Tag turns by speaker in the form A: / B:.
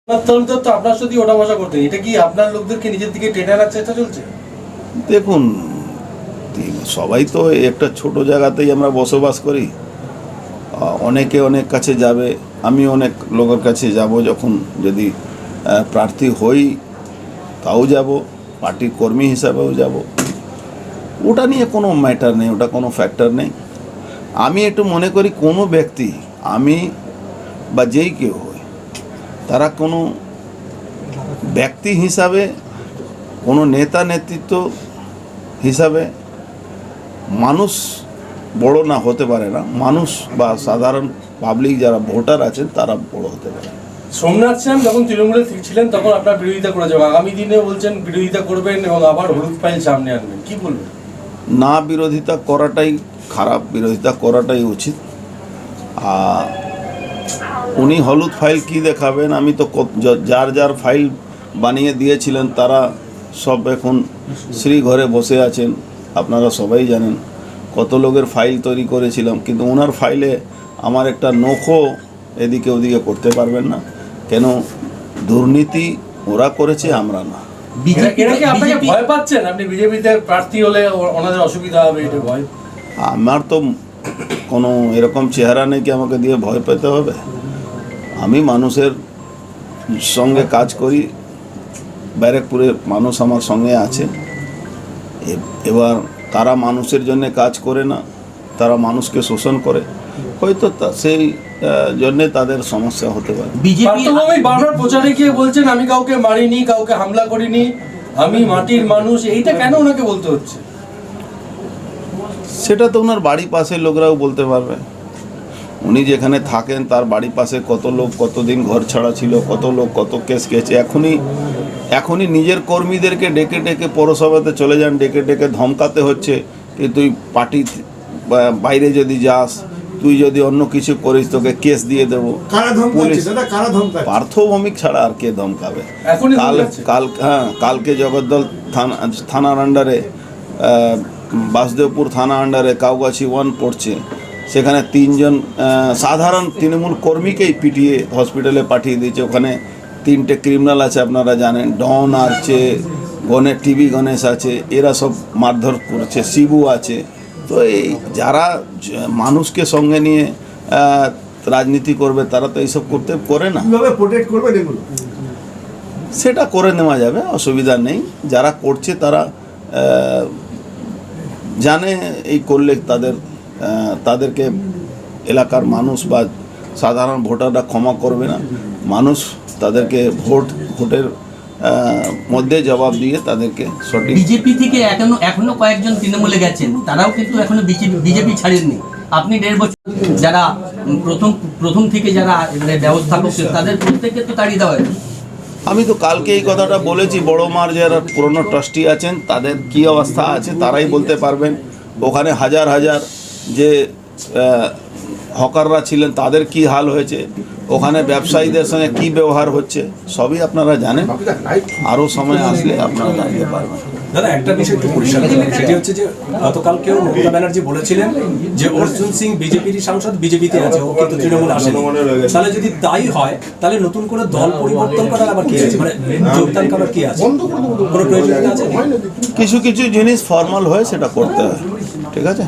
A: তরুণদের তো আপনার সাথে ওঠা বসা করতেন, এটা কি আপনার লোকদেরকে নিজের দিকে টেনে আনার চেষ্টা চলছে?
B: দেখুন, সবাই তো একটা ছোট জায়গাতেই আমরা বসবাস করি, অনেকে অনেক কাছে যাবে, আমি অনেক লোকের কাছে যাব, যখন যদি প্রার্থী হই তাও যাব, পার্টির কর্মী হিসাবেও যাব, ওটা নিয়ে কোনো ম্যাটার নেই, ওটা কোনো ফ্যাক্টর নেই। আমি একটু মনে করি কোনো ব্যক্তি, আমি বা যেই কেউ হয়, তারা কোনো ব্যক্তি হিসাবে, কোনো নেতা নেতৃত্ব হিসাবে মানুষ বড় না হতে পারে না, মানুষ বা সাধারণ পাবলিক যারা ভোটার আছেন তারা বড় হতে পারে।
A: সোমনাথ সেন যখন তৃণমূলে ছিলেন তখন আপনার বিরোধিতা করে যাবেন, আগামী দিনে বলছেন বিরোধিতা করবেন এবং আবার হলুদ ফাইল সামনে আনবেন, কি বলবেন?
B: না, বিরোধিতা করাটাই খারাপ, বিরোধিতা করাটাই উচিত। উনি হলুদ ফাইল কি দেখাবেন? আমি তো যার যার ফাইল বানিয়ে দিয়েছিলেন তারা সব এখন শ্রী ঘরে বসে আছেন, আপনারা সবাই জানেন কত লোকের ফাইল তৈরি করেছিলাম, কিন্তু ওনার ফাইলে আমার একটা নখও এদিকে ওদিকে করতে পারবেন না। কেন? দুর্নীতি ওরা করেছে, আমরা না।
A: আপনাকে ভয় পাচ্ছেন? আপনি বিজেপিতে প্রার্থী হলে ওনাদের অসুবিধা হবে, এটা ভয়?
B: আমার তো কোনো এরকম চেহারা নেই কি আমাকে দিয়ে ভয় পেতে হবে। আমি মানুষের সঙ্গে কাজ করি, ব্যারাকপুরে মানুষ আমার সঙ্গে আছে, এবার তারা মানুষের জন্য কাজ করে না, তারা মানুষকে শোষণ করে, হয়তো সেই জন্যে তাদের সমস্যা হতে পারে।
A: বিজেপি বারবার প্রচারে গিয়ে বলছেন আমি কাউকে মারিনি, কাউকে হামলা করিনি, আমি মাটির মানুষ, এইটা কেন ওনাকে বলতে হচ্ছে?
B: সেটা তো ওনার বাড়ির পাশের লোকরাও বলতে পারবে। উনি যেখানে থাকেন তার বাড়ির পাশে কত লোক কতদিন ঘর ছাড়া ছিল, কত লোক কত কেস খেয়েছে। এখনই নিজের কর্মীদেরকে ডেকে ডেকে পৌরসভাতে চলে যান, ডেকে ডেকে ধমকাতে হচ্ছে কি তুই পার্টি বাইরে যদি যাস, তুই যদি অন্য কিছু করিস তোকে কেস দিয়ে দেবো। পার্থভৌমিক ছাড়া আর কে ধমকাবে? কালকে জগদ্দল থানার আন্ডারে, বাসুদেবপুর থানা আন্ডারে কাউগাছি 1 পড়ছে, সেখানে 3 জন সাধারণ তৃণমূল কর্মীকেই পিটিয়ে হসপিটালে পাঠিয়ে দিয়েছে। ওখানে 3টে ক্রিমিনাল আছে, আপনারা জানেন, ডন আছে, টিভি গণেশ আছে, এরা সব মারধর করেছে, শিবু আছে। তো এই যারা মানুষকে সঙ্গে নিয়ে রাজনীতি করবে তারা তো এইসব করে না।
C: প্রোটেক্ট করবে এগুলো,
B: সেটা করে নেওয়া যাবে, অসুবিধা নেই। যারা করছে তারা জানে এই করলে তাদেরকে এলাকার মানুষ বা সাধারণ ভোটাররা ক্ষমা করবে না। মানুষ তাদেরকে ভোটের মধ্যে জবাব দিয়ে তাদেরকে সঠিক।
D: বিজেপি থেকে এখনো কয়েকজন তৃণমূলে গেছেন, তারাও কিন্তু এখনো বিজেপি ছাড়েননি। আপনি 1.5 বছর যারা প্রথম থেকে যারা ব্যবস্থাপক তাদের প্রত্যেককে তো তাড়িয়ে দেওয়া হয়েছে।
B: আমি তো কালকে এই কথাটা বলেছি, বড় মার যারা পুরনো ট্রাস্টি আছেন তাদের কি অবস্থা আছে তারাই বলতে পারবেন। ওখানে হাজার হাজার যে হকাররা ছিলেন তাদের কি হাল হয়েছে, ওখানে ব্যবসায়ীদের সঙ্গে কি ব্যবহার হচ্ছে সবই আপনারা জানেন। আরও সময় আসলে আপনারা জানতে পারবেন।
E: দাদা, একটা বিষয় একটু পরিষ্কার করুন, সেটি হচ্ছে যে গতকালকেও মমতা ব্যানার্জি বলেছিলেন যে অর্জুন সিং বিজেপির সাংসদ, বিজেপিতে আছে, ও কিন্তু তৃণমূল আসেনি। তাহলে যদি তাই হয় তাহলে নতুন করে দল পরিবর্তন করার আবার কি আছে, মানে যোগদান করার কি আছে, কোনো প্রয়োজনীয়তা আছে?
B: কিছু কিছু জিনিস ফর্মাল হয় সেটা করতে হয়, ঠিক আছে।